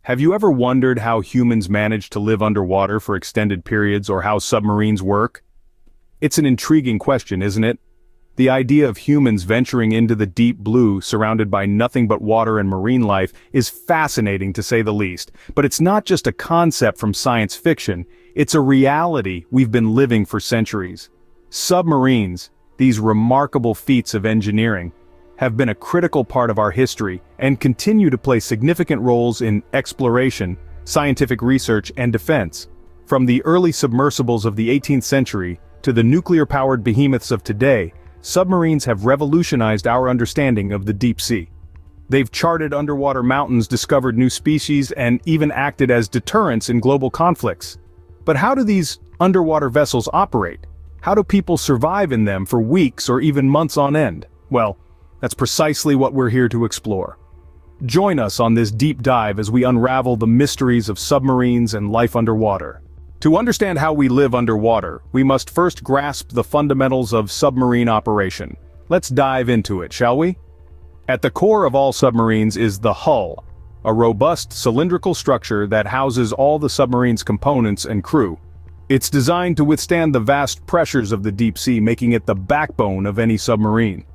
Have you ever wondered how humans manage to live underwater for extended periods or how submarines work? It's an intriguing question, isn't it? The idea of humans venturing into the deep blue, surrounded by nothing but water and marine life, is fascinating to say the least. But it's not just a concept from science fiction, it's a reality we've been living for centuries. Submarines, these remarkable feats of engineering, have been a critical part of our history and continue to play significant roles in exploration, scientific research, and defense. From the early submersibles of the 18th century to the nuclear-powered behemoths of today, submarines have revolutionized our understanding of the deep sea. They've charted underwater mountains, discovered new species, and even acted as deterrents in global conflicts. But how do these underwater vessels operate? How do people survive in them for weeks or even months on end? Well, that's precisely what we're here to explore. Join us on this deep dive as we unravel the mysteries of submarines and life underwater. To understand how we live underwater, we must first grasp the fundamentals of submarine operation. Let's dive into it, shall we? At the core of all submarines is the hull, a robust cylindrical structure that houses all the submarine's components and crew. It's designed to withstand the vast pressures of the deep sea, making it the backbone of any submarine.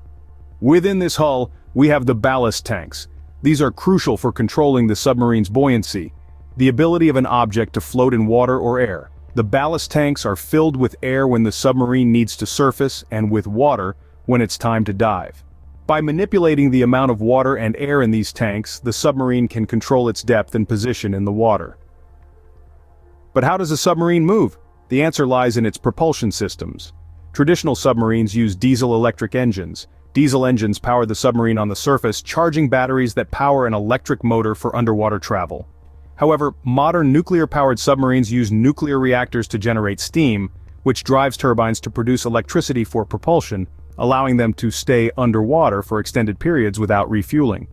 Within this hull, we have the ballast tanks. These are crucial for controlling the submarine's buoyancy, the ability of an object to float in water or air. The ballast tanks are filled with air when the submarine needs to surface and with water when it's time to dive. By manipulating the amount of water and air in these tanks, the submarine can control its depth and position in the water. But how does a submarine move? The answer lies in its propulsion systems. Traditional submarines use diesel-electric engines. Diesel engines power the submarine on the surface, charging batteries that power an electric motor for underwater travel. However, modern nuclear-powered submarines use nuclear reactors to generate steam, which drives turbines to produce electricity for propulsion, allowing them to stay underwater for extended periods without refueling.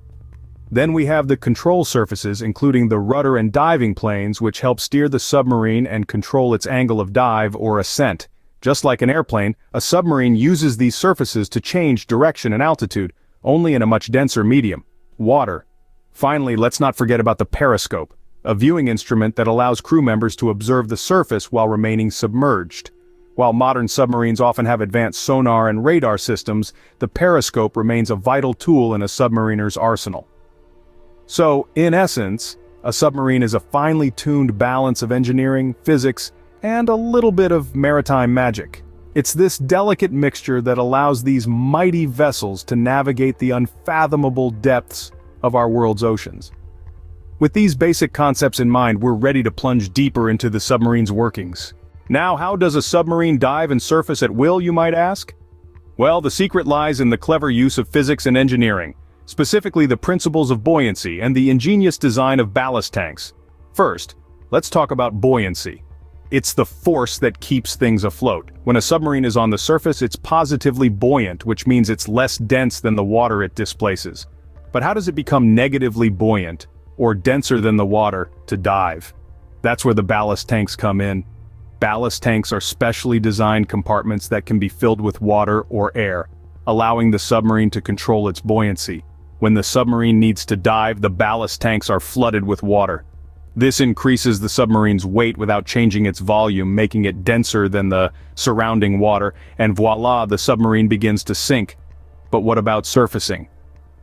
Then we have the control surfaces, including the rudder and diving planes, which help steer the submarine and control its angle of dive or ascent. Just like an airplane, a submarine uses these surfaces to change direction and altitude, only in a much denser medium, water. Finally, let's not forget about the periscope, a viewing instrument that allows crew members to observe the surface while remaining submerged. While modern submarines often have advanced sonar and radar systems, the periscope remains a vital tool in a submariner's arsenal. So, in essence, a submarine is a finely tuned balance of engineering, physics, and a little bit of maritime magic. It's this delicate mixture that allows these mighty vessels to navigate the unfathomable depths of our world's oceans. With these basic concepts in mind, we're ready to plunge deeper into the submarine's workings. Now, how does a submarine dive and surface at will, you might ask? Well, the secret lies in the clever use of physics and engineering, specifically the principles of buoyancy and the ingenious design of ballast tanks. First, let's talk about buoyancy. It's the force that keeps things afloat. When a submarine is on the surface, it's positively buoyant, which means it's less dense than the water it displaces. But how does it become negatively buoyant, or denser than the water, to dive? That's where the ballast tanks come in. Ballast tanks are specially designed compartments that can be filled with water or air, allowing the submarine to control its buoyancy. When the submarine needs to dive, the ballast tanks are flooded with water. This increases the submarine's weight without changing its volume, making it denser than the surrounding water, and voila, the submarine begins to sink. But what about surfacing?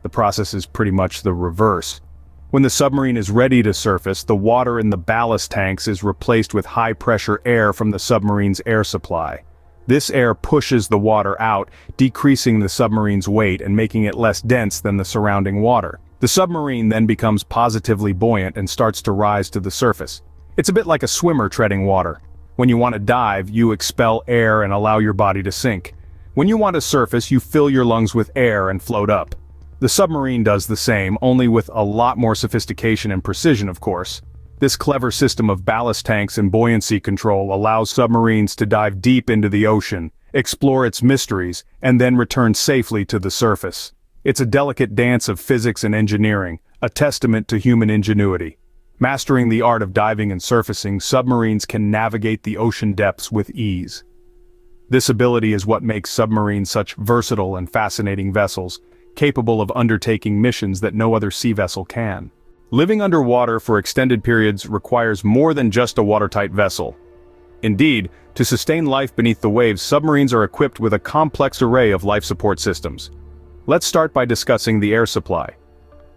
The process is pretty much the reverse. When the submarine is ready to surface, the water in the ballast tanks is replaced with high-pressure air from the submarine's air supply. This air pushes the water out, decreasing the submarine's weight and making it less dense than the surrounding water. The submarine then becomes positively buoyant and starts to rise to the surface. It's a bit like a swimmer treading water. When you want to dive, you expel air and allow your body to sink. When you want to surface, you fill your lungs with air and float up. The submarine does the same, only with a lot more sophistication and precision, of course. This clever system of ballast tanks and buoyancy control allows submarines to dive deep into the ocean, explore its mysteries, and then return safely to the surface. It's a delicate dance of physics and engineering, a testament to human ingenuity. Mastering the art of diving and surfacing, submarines can navigate the ocean depths with ease. This ability is what makes submarines such versatile and fascinating vessels, capable of undertaking missions that no other sea vessel can. Living underwater for extended periods requires more than just a watertight vessel. Indeed, to sustain life beneath the waves, submarines are equipped with a complex array of life support systems. Let's start by discussing the air supply.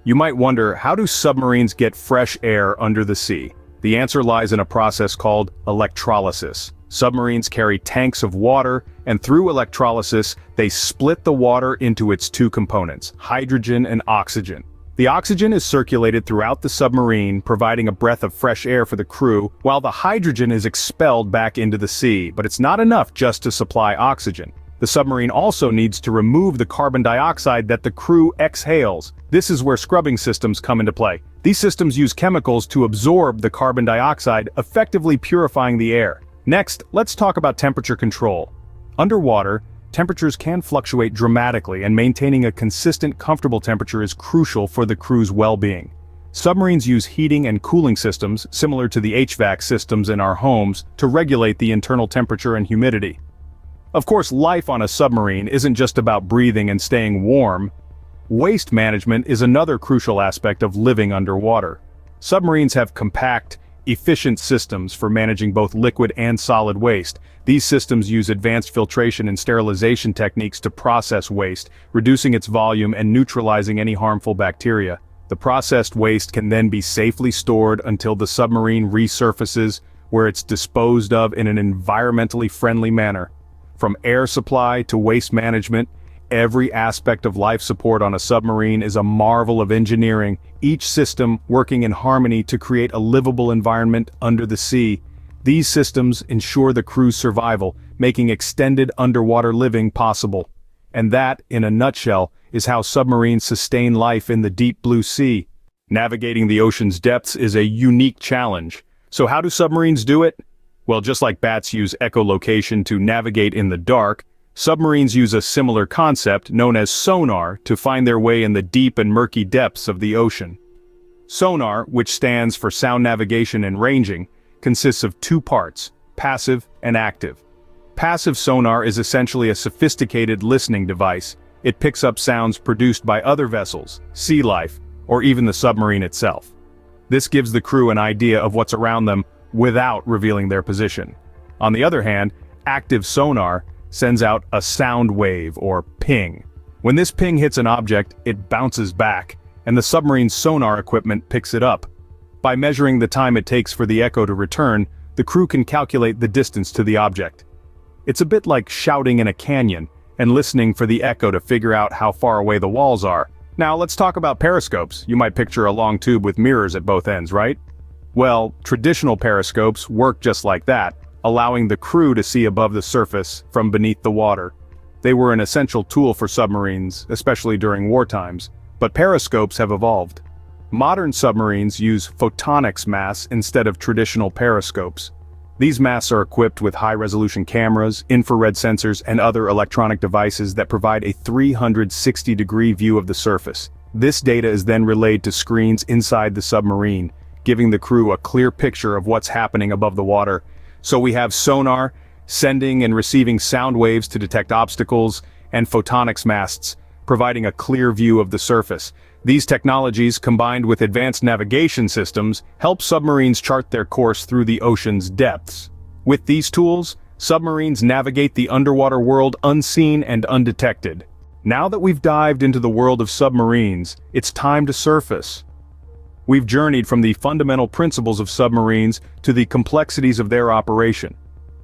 You might wonder, how do submarines get fresh air under the sea? The answer lies in a process called electrolysis. Submarines carry tanks of water, and through electrolysis, they split the water into its two components, hydrogen and oxygen. The oxygen is circulated throughout the submarine, providing a breath of fresh air for the crew, while the hydrogen is expelled back into the sea. But it's not enough just to supply oxygen. The submarine also needs to remove the carbon dioxide that the crew exhales. This is where scrubbing systems come into play. These systems use chemicals to absorb the carbon dioxide, effectively purifying the air. Next, let's talk about temperature control. Underwater, temperatures can fluctuate dramatically, and maintaining a consistent, comfortable temperature is crucial for the crew's well-being. Submarines use heating and cooling systems, similar to the HVAC systems in our homes, to regulate the internal temperature and humidity. Of course, life on a submarine isn't just about breathing and staying warm. Waste management is another crucial aspect of living underwater. Submarines have compact, efficient systems for managing both liquid and solid waste. These systems use advanced filtration and sterilization techniques to process waste, reducing its volume and neutralizing any harmful bacteria. The processed waste can then be safely stored until the submarine resurfaces, where it's disposed of in an environmentally friendly manner. From air supply to waste management, every aspect of life support on a submarine is a marvel of engineering, each system working in harmony to create a livable environment under the sea. These systems ensure the crew's survival, making extended underwater living possible. And that, in a nutshell, is how submarines sustain life in the deep blue sea. Navigating the ocean's depths is a unique challenge. So how do submarines do it? Well, just like bats use echolocation to navigate in the dark, submarines use a similar concept known as sonar to find their way in the deep and murky depths of the ocean. Sonar, which stands for sound navigation and ranging, consists of two parts, passive and active. Passive sonar is essentially a sophisticated listening device. It picks up sounds produced by other vessels, sea life, or even the submarine itself. This gives the crew an idea of what's around them without revealing their position. On the other hand, active sonar sends out a sound wave, or ping. When this ping hits an object, it bounces back, and the submarine's sonar equipment picks it up. By measuring the time it takes for the echo to return, the crew can calculate the distance to the object. It's a bit like shouting in a canyon and listening for the echo to figure out how far away the walls are. Now let's talk about periscopes. You might picture a long tube with mirrors at both ends, right? Well, traditional periscopes work just like that, allowing the crew to see above the surface from beneath the water. They were an essential tool for submarines, especially during war times, but periscopes have evolved. Modern submarines use photonics masts instead of traditional periscopes. These masts are equipped with high-resolution cameras, infrared sensors, and other electronic devices that provide a 360-degree view of the surface. This data is then relayed to screens inside the submarine, giving the crew a clear picture of what's happening above the water. So we have sonar, sending and receiving sound waves to detect obstacles, and photonics masts, providing a clear view of the surface. These technologies, combined with advanced navigation systems, help submarines chart their course through the ocean's depths. With these tools, submarines navigate the underwater world unseen and undetected. Now that we've dived into the world of submarines, it's time to surface. We've journeyed from the fundamental principles of submarines to the complexities of their operation.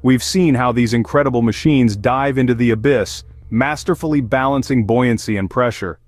We've seen how these incredible machines dive into the abyss, masterfully balancing buoyancy and pressure.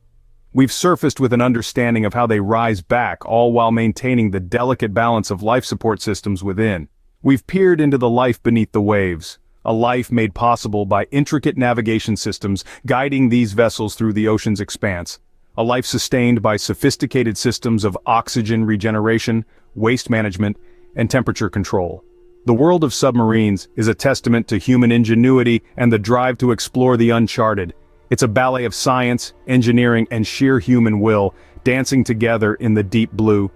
We've surfaced with an understanding of how they rise back, all while maintaining the delicate balance of life support systems within. We've peered into the life beneath the waves, a life made possible by intricate navigation systems guiding these vessels through the ocean's expanse. A life sustained by sophisticated systems of oxygen regeneration, waste management, and temperature control. The world of submarines is a testament to human ingenuity and the drive to explore the uncharted. It's a ballet of science, engineering, and sheer human will, dancing together in the deep blue.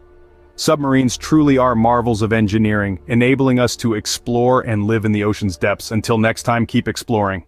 Submarines truly are marvels of engineering, enabling us to explore and live in the ocean's depths. Until next time, keep exploring.